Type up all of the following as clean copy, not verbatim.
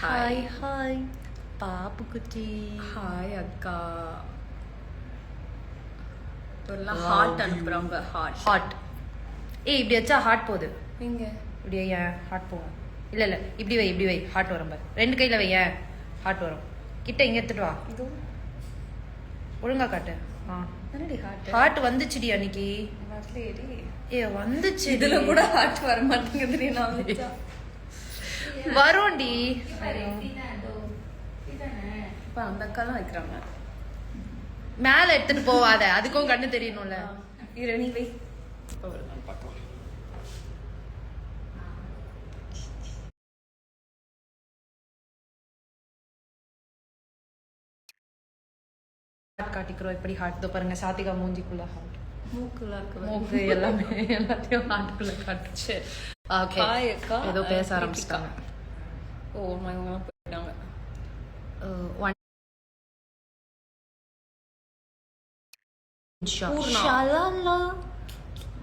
Hi hi பாப்பு குட்டி. Hi அக்கா. Heart அனுப்புறாங்க. ஹார்ட். ஏய் இப்படி வச்சா ஹார்ட் போகுது. எங்க இப்படி வை, ஹார்ட் போகும். இல்ல இல்ல இப்படி வை ஹார்ட் வரும் பாரு. ரெண்டு கையில வை, ஹார்ட் வரும். கிட்ட இங்க எடுத்துட்டு வா. இதோ ஒழுங்கா காட்டு. என்னடி ஹார்ட்? ஹார்ட் வந்துச்சுடி அன்னைக்கு. வரலையேடி. ஏ வந்துச்சு. இதுல கூட ஹார்ட் வர மாட்டேங்குதுடி. நான் வரும்டி. இப்ப அந்த அக்காலாம் வைக்கிறாங்க. மேல எடுத்துட்டு போவாத, அதுக்கும் கண்ணு தெரியணும்ல. இரு நீ வை. பார்க்கலாம். ஹார்ட் காட்டிக்கிறோம். இப்படி ஹார்ட் தோ பாருங்க. சாத்திகா மூஞ்சிக்குள்ள ஹார்ட், மூக்கு எல்லாத்தையும் ஹார்ட்டுக்குள்ள காட்டு. சரி ஓகே. ஹாய் அக்கா. ஏதோ பேச ஆரம்பிச்சிட்டாங்க. ஓ இவங்கலாம் போயிட்டாங்க.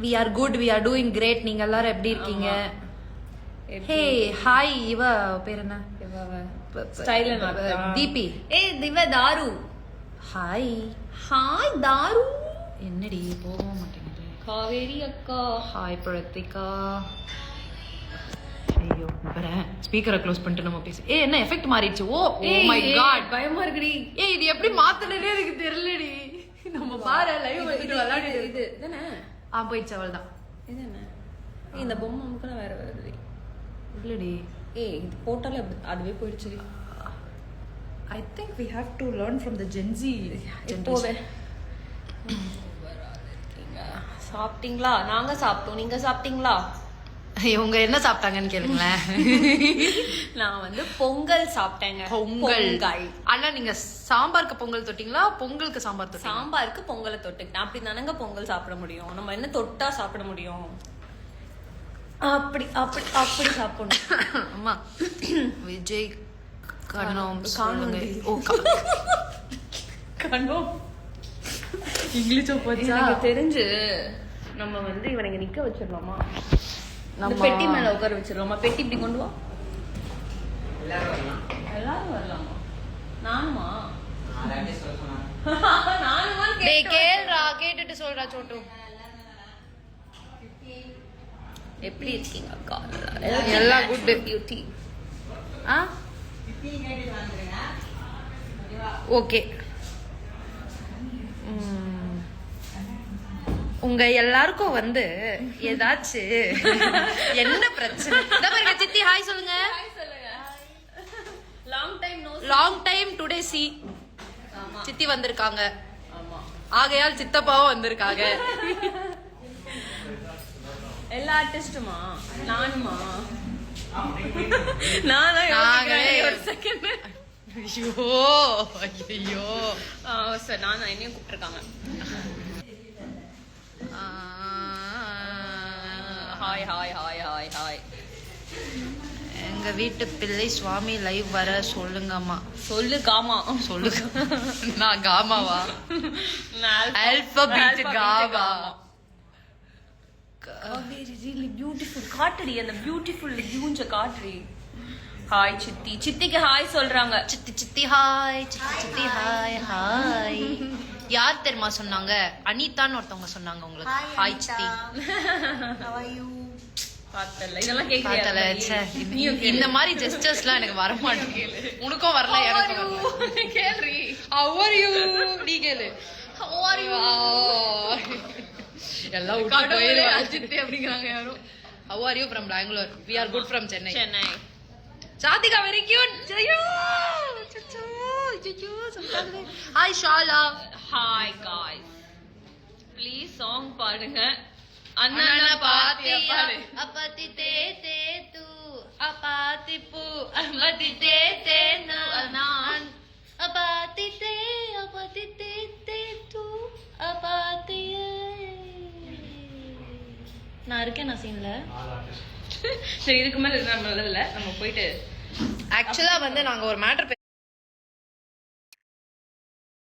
We are good, we are doing great. நீங்க எல்லாரும் எப்படி இருக்கீங்க? Hey hi. இவ பேர் என்ன? ஸ்டைலன் தீபி. திவ தாரு. ஹாய் ஹாய் தாரு. என்னடி போக மாட்டேங்குது? காவேரி அக்கா. ஹாய் பிரத்திகா. ஐயோ வரேன். ஸ்பீக்கரை க்ளோஸ் பண்ணிட்டு நம்ம பேச. என்ன எஃபெக்ட் மாறிடுச்சு? ஓ மை காட், பயமா இருக்குடி. இது எப்படி மாத்தனே எனக்கு தெரியலடி. நம்ம பாரு லைவ் வந்துட்டு விளையாடிட்டு. இது தானே? போயிடுச்சு, அவள்தான். இது என்ன? இந்த பொம்மை அமுக்கெல்லாம் வேற வருது இல்லடி. இது போட்டாலே அதுவே போயிடுச்சு. I think we have to learn from the Gen Z generation. சாப்பிட்டீங்களா? நாங்க சாப்பிட்டோம். நீங்க சாப்பிட்டீங்களா? இவங்க என்ன சாப்பிட்டாங்கன்னு கேளுங்களேன். நான் வந்து பொங்கல் சாப்பிட்டேங்க. பொங்கல். ஆனா நீங்க சாம்பாருக்கு பொங்கல் தொட்டீங்களா, பொங்கலுக்கு சாம்பார் தொட்டீங்களா? சாம்பாருக்கு பொங்கலை தொட்டுக்கிட்டேன். அப்படி தானங்க பொங்கல் சாப்பிட முடியும். நம்ம என்ன தொட்டா சாப்பிட முடியும்? அப்படி அப்படி அப்படி சாப்பிடணும். அம்மா விஜய் கண்ணோம் காணோம். ஓ கண்ணோம் இங்கிலீஷ் போச்சா? எனக்கு தெரிஞ்சு நம்ம வந்து இவனை நிக்க வச்சிடலாமா? நம்ம பெட்டி மேல உட்கார வச்சிடலாமா? பெட்டி இப்படி கொண்டு வா. எல்லாரும் வரலாமா? நானுமா? நானுமா? கேளுடா, கேட்டுட்டு சொல்றா சோட்டு. எப்படி இருக்கீங்க அக்கா? எல்லாம் குட் பியூட்டி. ஓகே. உங்க எல்லாருக்கும் வந்து ஏதாச்சும் என்ன பிரச்சனை? சித்தி ஹாய் சொல்லுங்க. Long time today C. சித்தி வந்திருக்காங்க. ஆகையால் சித்தப்பாவும் வந்திருக்காங்க. எல்லா ஆர்டிஸ்டுமா? நானுமா? ஒரு செகண்ட். ஐயோ சார் நான் என்னையும் கூப்பிட்டுருக்காங்க. Hi hi hi hi hi. எங்க வீட்டு பிள்ளை சுவாமி லைவ் வர சொல்லுங்கம்மா. சொல்லு காமா. சொல்லுங்க. நான் காமாவா? Alphabet gamma. really beautiful. காட்டுடி அந்த பியூட்டிஃபுல் வியூஞ்ச காட்டுடி. ஹாய் சித்தி. சித்திக்கு ஹாய் சொல்றாங்க. சித்தி ஹாய். சித்தி ஹாய் ஹாய். யார் தெரியுமா சொன்னாங்க? அனிதான்னு ஒருத்தவங்க சொன்னாங்க உங்களுக்கு. ஹாய் சித்தி. How are you? பார்த்தல இதெல்லாம் கேக்குறியா? இந்த மாதிரி ஜெஸ்டர்ஸ்லாம் எனக்கு வர மாட்டேங்குது. உனக்கும் வரல, எனக்கும் வரல. கேளுரி. How are you? நீ கேளு. How are you? எல்லாம் விட்டு போயிரு அஜித் அப்படிங்கறாங்க யாரோ. How are you from Bangalore? We are good from Chennai. Sadhika very cute. ஐயோ சொல்றாங்க. Hi Shala. Hi guys. Please song பாடுங்க. அண்ணா பாத்தியா பாடு. அப்பதி தே தே தூ அபாதி பூ அப்பதி தே தே நான் அபாதி தே தே தூ அபாதி. நான் இருக்கேன் நான் சீன்ல. சரி இதுக்கு மேல நம்ம போயிட்டு ஆக்சுவலா வந்து நாங்க ஒரு மேட்டர்